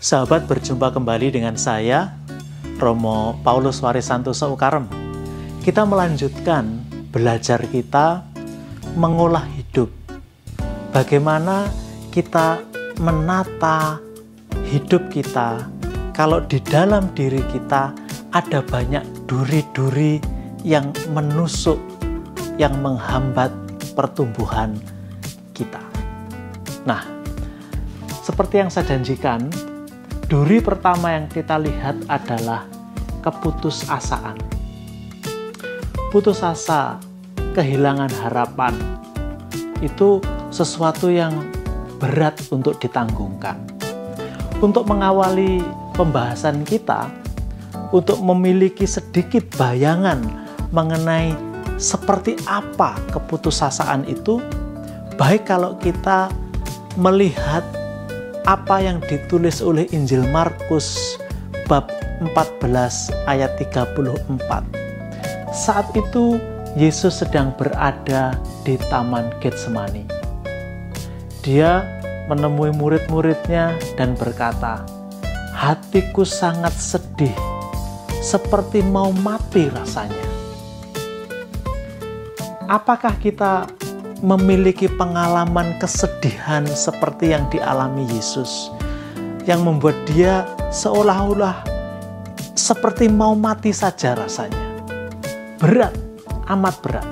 Sahabat, berjumpa kembali dengan saya, Romo Paulus Warisantoso Ukarem. Kita melanjutkan belajar kita mengolah hidup. Bagaimana kita menata hidup kita kalau di dalam diri kita ada banyak duri-duri yang menusuk, yang menghambat pertumbuhan kita. Nah, seperti yang saya janjikan, duri pertama yang kita lihat adalah keputusasaan. Putus asa, kehilangan harapan, itu sesuatu yang berat untuk ditanggungkan. Untuk mengawali pembahasan kita, untuk memiliki sedikit bayangan mengenai seperti apa keputusasaan itu, baik kalau kita melihat apa yang ditulis oleh Injil Markus bab 14 ayat 34. Saat itu Yesus sedang berada di Taman Getsemani. Dia menemui murid-muridnya dan berkata, "Hatiku sangat sedih, seperti mau mati rasanya." Apakah kita memiliki pengalaman kesedihan seperti yang dialami Yesus, yang membuat dia seolah-olah seperti mau mati saja rasanya? Berat, amat berat.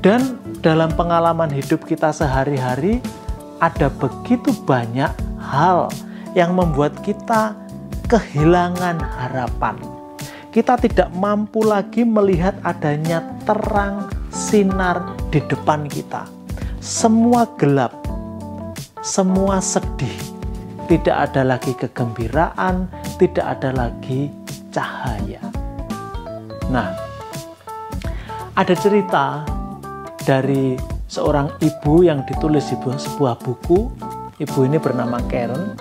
Dan dalam pengalaman hidup kita sehari-hari, ada begitu banyak hal yang membuat kita kehilangan harapan. Kita tidak mampu lagi melihat adanya terang sinar di depan kita. Semua gelap, semua sedih. Tidak ada lagi kegembiraan, tidak ada lagi cahaya. Nah, ada cerita dari seorang ibu yang ditulis di sebuah buku. Ibu ini bernama Karen.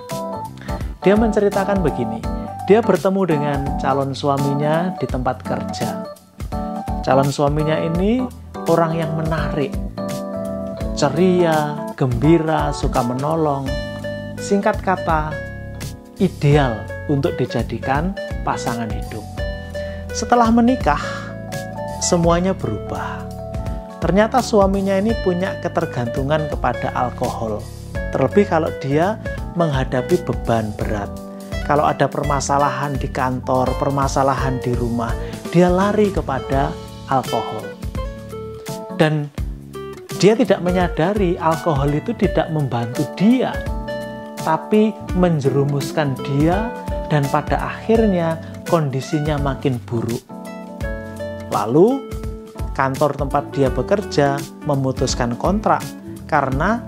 Dia menceritakan begini. Dia bertemu dengan calon suaminya di tempat kerja. Calon suaminya ini orang yang menarik, ceria, gembira, suka menolong. Singkat kata, ideal untuk dijadikan pasangan hidup. Setelah menikah, semuanya berubah. Ternyata suaminya ini punya ketergantungan kepada alkohol. Terlebih kalau dia menghadapi beban berat. Kalau ada permasalahan di kantor, permasalahan di rumah, dia lari kepada alkohol. Dan dia tidak menyadari alkohol itu tidak membantu dia, tapi menjerumuskan dia, dan pada akhirnya kondisinya makin buruk. Lalu kantor tempat dia bekerja memutuskan kontrak karena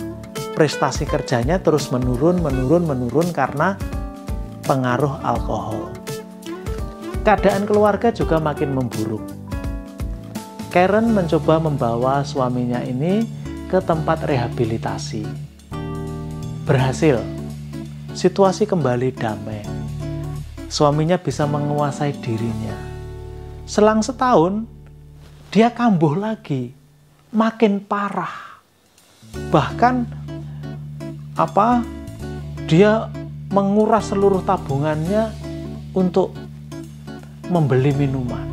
prestasi kerjanya terus menurun karena pengaruh alkohol. Keadaan keluarga juga makin memburuk. Karen mencoba membawa suaminya ini ke tempat rehabilitasi. Berhasil. Situasi kembali damai. Suaminya bisa menguasai dirinya. Selang setahun, dia kambuh lagi. Makin parah. Bahkan dia menguras seluruh tabungannya untuk membeli minuman.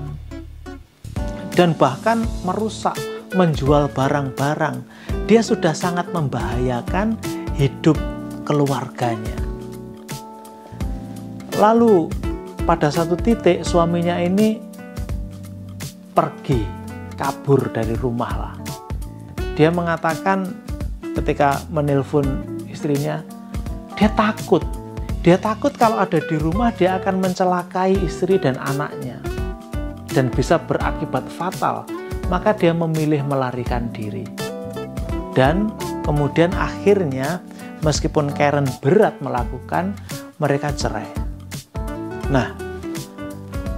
Dan bahkan merusak, menjual barang-barang. Dia sudah sangat membahayakan hidup keluarganya. Lalu pada satu titik suaminya ini pergi, kabur dari rumah lah. Dia mengatakan ketika menelpon istrinya, dia takut. Dia takut kalau ada di rumah dia akan mencelakai istri dan anaknya. Dan bisa berakibat fatal, maka dia memilih melarikan diri. Dan kemudian akhirnya, meskipun Karen berat melakukan, mereka cerai. Nah,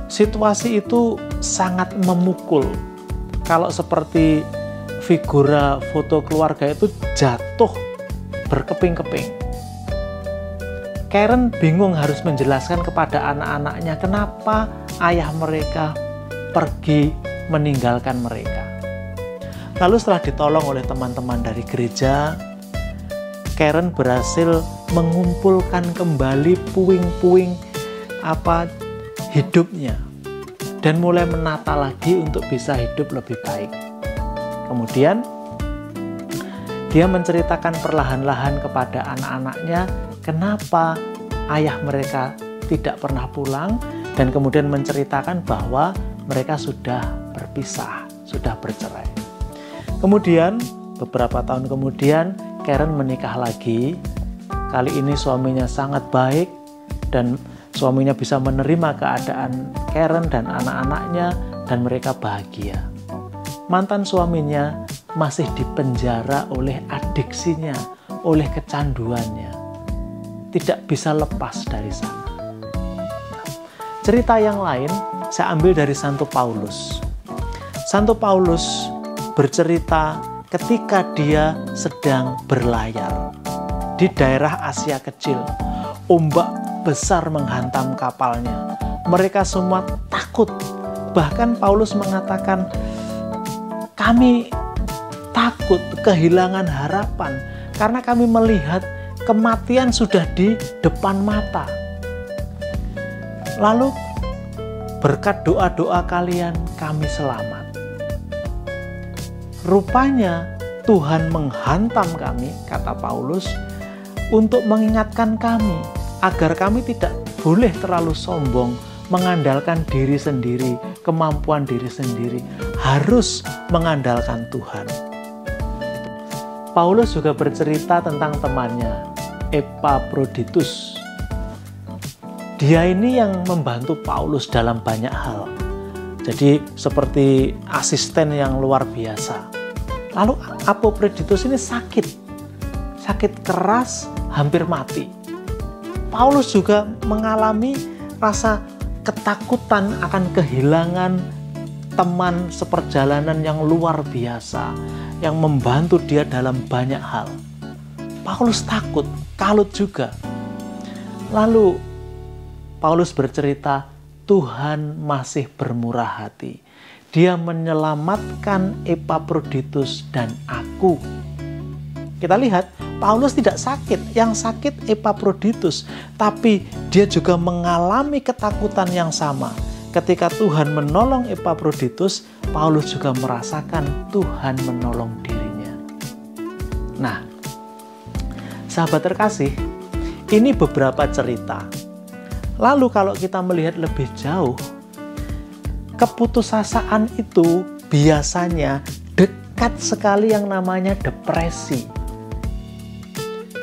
situasi itu sangat memukul. Kalau seperti figura foto keluarga itu jatuh berkeping-keping. Karen bingung harus menjelaskan kepada anak-anaknya kenapa ayah mereka pergi meninggalkan mereka. Lalu setelah ditolong oleh teman-teman dari gereja, Karen berhasil mengumpulkan kembali puing-puing hidupnya dan mulai menata lagi untuk bisa hidup lebih baik. Kemudian dia menceritakan perlahan-lahan kepada anak-anaknya kenapa ayah mereka tidak pernah pulang, dan kemudian menceritakan bahwa mereka sudah berpisah, sudah bercerai. Kemudian beberapa tahun kemudian Karen menikah lagi. Kali ini suaminya sangat baik dan suaminya bisa menerima keadaan Karen dan anak-anaknya dan mereka bahagia. Mantan suaminya masih dipenjara oleh adiksinya, oleh kecanduannya. Tidak bisa lepas dari sana. Cerita yang lain saya ambil dari Santo Paulus. Santo Paulus bercerita ketika dia sedang berlayar di daerah Asia Kecil. Ombak besar menghantam kapalnya. Mereka semua takut. Bahkan Paulus mengatakan, kami takut, kehilangan harapan, karena kami melihat kematian sudah di depan mata. Lalu berkat doa-doa kalian kami selamat. Rupanya Tuhan menghantam kami, kata Paulus, untuk mengingatkan kami agar kami tidak boleh terlalu sombong, mengandalkan diri sendiri, kemampuan diri sendiri, harus mengandalkan Tuhan. Paulus juga bercerita tentang temannya, Epaphroditus. Dia ini yang membantu Paulus dalam banyak hal. Jadi seperti asisten yang luar biasa. Lalu Epaphroditus ini sakit keras, hampir mati. Paulus juga mengalami rasa ketakutan akan kehilangan teman seperjalanan yang luar biasa, yang membantu dia dalam banyak hal. Paulus takut, kalut juga. Lalu Paulus bercerita, Tuhan masih bermurah hati. Dia menyelamatkan Epaphroditus dan aku. Kita lihat, Paulus tidak sakit. Yang sakit Epaphroditus. Tapi dia juga mengalami ketakutan yang sama. Ketika Tuhan menolong Epaphroditus, Paulus juga merasakan Tuhan menolong dirinya. Nah, sahabat terkasih, ini beberapa cerita. Lalu kalau kita melihat lebih jauh, keputusasaan itu biasanya dekat sekali yang namanya depresi.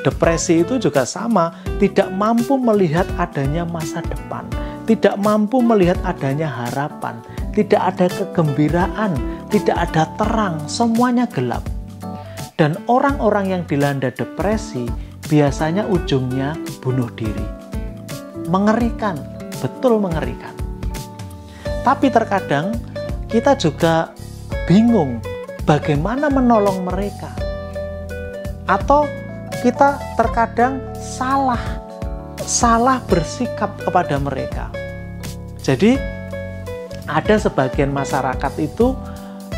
Depresi itu juga sama, tidak mampu melihat adanya masa depan, tidak mampu melihat adanya harapan, tidak ada kegembiraan, tidak ada terang, semuanya gelap. Dan orang-orang yang dilanda depresi biasanya ujungnya bunuh diri. Mengerikan, betul mengerikan. Tapi terkadang kita juga bingung bagaimana menolong mereka. Atau kita terkadang salah bersikap kepada mereka. Jadi ada sebagian masyarakat itu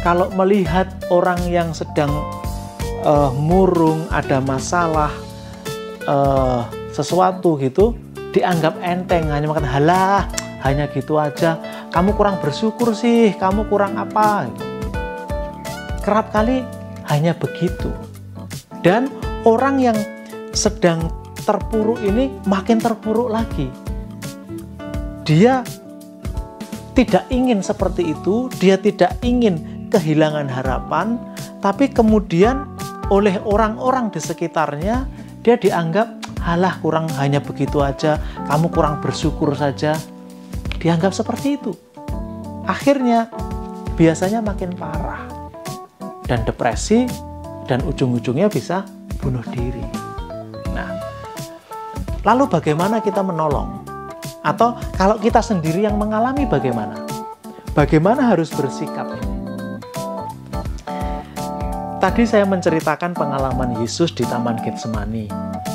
kalau melihat orang yang sedang murung, ada masalah sesuatu gitu, dianggap enteng, hanya mengatakan, halah, hanya gitu aja, kamu kurang bersyukur sih, kamu kurang apa. Kerap kali hanya begitu. Dan orang yang sedang terpuruk ini makin terpuruk lagi. Dia tidak ingin seperti itu, dia tidak ingin kehilangan harapan, tapi kemudian oleh orang-orang di sekitarnya, dia dianggap, halah, kurang, hanya begitu aja, kamu kurang bersyukur saja. Dianggap seperti itu. Akhirnya biasanya makin parah dan depresi, dan ujung-ujungnya bisa bunuh diri. Nah, lalu bagaimana kita menolong? Atau kalau kita sendiri yang mengalami, bagaimana? Bagaimana harus bersikap ini? Tadi saya menceritakan pengalaman Yesus di Taman Getsemani,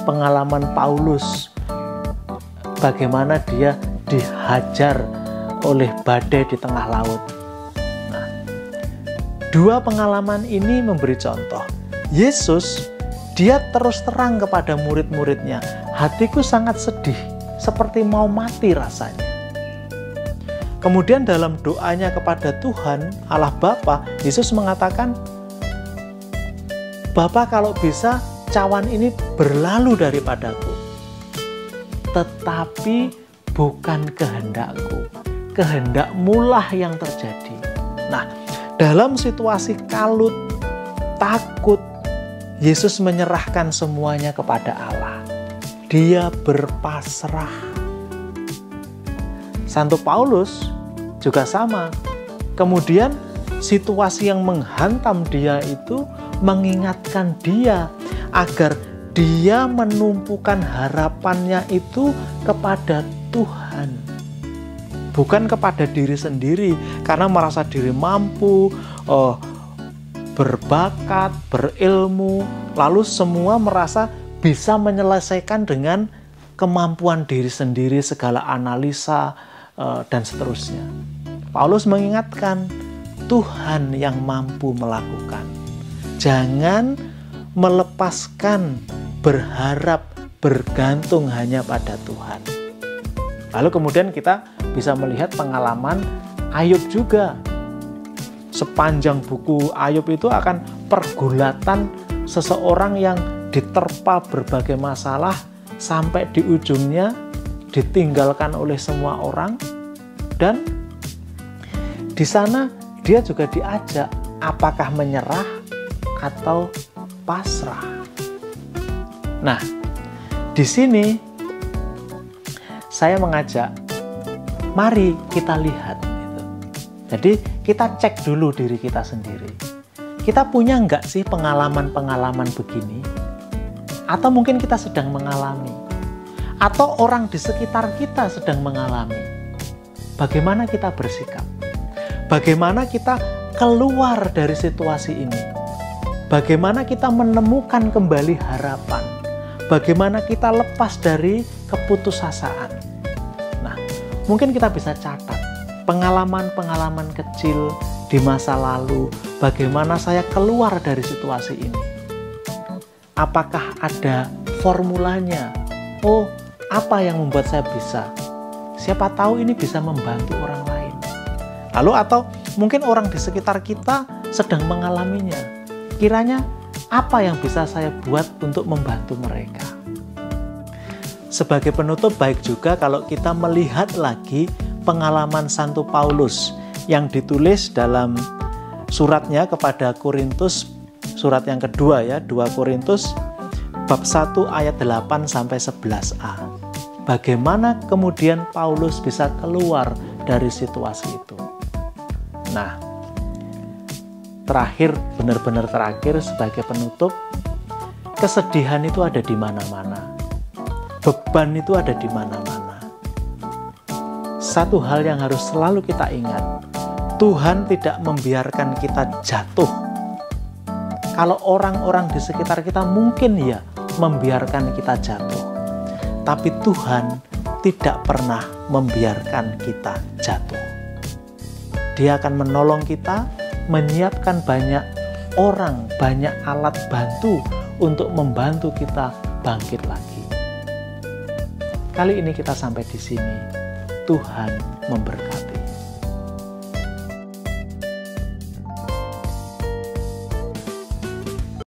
pengalaman Paulus, bagaimana dia dihajar oleh badai di tengah laut. Nah, dua pengalaman ini memberi contoh. Yesus dia terus terang kepada murid-muridnya, hatiku sangat sedih, seperti mau mati rasanya. Kemudian dalam doanya kepada Tuhan, Allah Bapa, Yesus mengatakan, Bapa kalau bisa cawan ini berlalu daripadaku, tetapi bukan kehendakku, kehendakmulah yang terjadi. Nah, dalam situasi kalut, takut, Yesus menyerahkan semuanya kepada Allah. Dia berpasrah. Santo Paulus juga sama. Kemudian situasi yang menghantam dia itu mengingatkan dia agar dia menumpukan harapannya itu kepada Tuhan. Bukan kepada diri sendiri, karena merasa diri mampu, berbakat, berilmu, lalu semua merasa bisa menyelesaikan dengan kemampuan diri sendiri, segala analisa, dan seterusnya. Paulus mengingatkan, Tuhan yang mampu melakukan. Jangan melepaskan berharap, bergantung hanya pada Tuhan. Lalu kemudian kita bisa melihat pengalaman Ayub juga. Sepanjang buku Ayub itu akan pergulatan seseorang yang diterpa berbagai masalah sampai di ujungnya ditinggalkan oleh semua orang, dan di sana dia juga diajak apakah menyerah atau pasrah. Nah, di sini saya mengajak, mari kita lihat. Jadi kita cek dulu diri kita sendiri. Kita punya nggak sih pengalaman-pengalaman begini? Atau mungkin kita sedang mengalami. Atau orang di sekitar kita sedang mengalami. Bagaimana kita bersikap? Bagaimana kita keluar dari situasi ini? Bagaimana kita menemukan kembali harapan? Bagaimana kita lepas dari keputusasaan? Nah, mungkin kita bisa catat pengalaman-pengalaman kecil di masa lalu, bagaimana saya keluar dari situasi ini. Apakah ada formulanya? Oh, apa yang membuat saya bisa? Siapa tahu ini bisa membantu orang lain. Lalu atau mungkin orang di sekitar kita sedang mengalaminya. Kiranya apa yang bisa saya buat untuk membantu mereka? Sebagai penutup, baik juga kalau kita melihat lagi pengalaman Santo Paulus yang ditulis dalam suratnya kepada Korintus, surat yang kedua ya, 2 Korintus bab 1 ayat 8 sampai 11a. Bagaimana kemudian Paulus bisa keluar dari situasi itu? Nah, terakhir, benar-benar terakhir sebagai penutup, kesedihan itu ada di mana-mana. Beban itu ada di mana-mana. Satu hal yang harus selalu kita ingat, Tuhan tidak membiarkan kita jatuh. Kalau orang-orang di sekitar kita mungkin ya membiarkan kita jatuh, tapi Tuhan tidak pernah membiarkan kita jatuh. Dia akan menolong kita, menyiapkan banyak orang, banyak alat bantu untuk membantu kita bangkit lagi. Kali ini kita sampai di sini. Tuhan memberkati.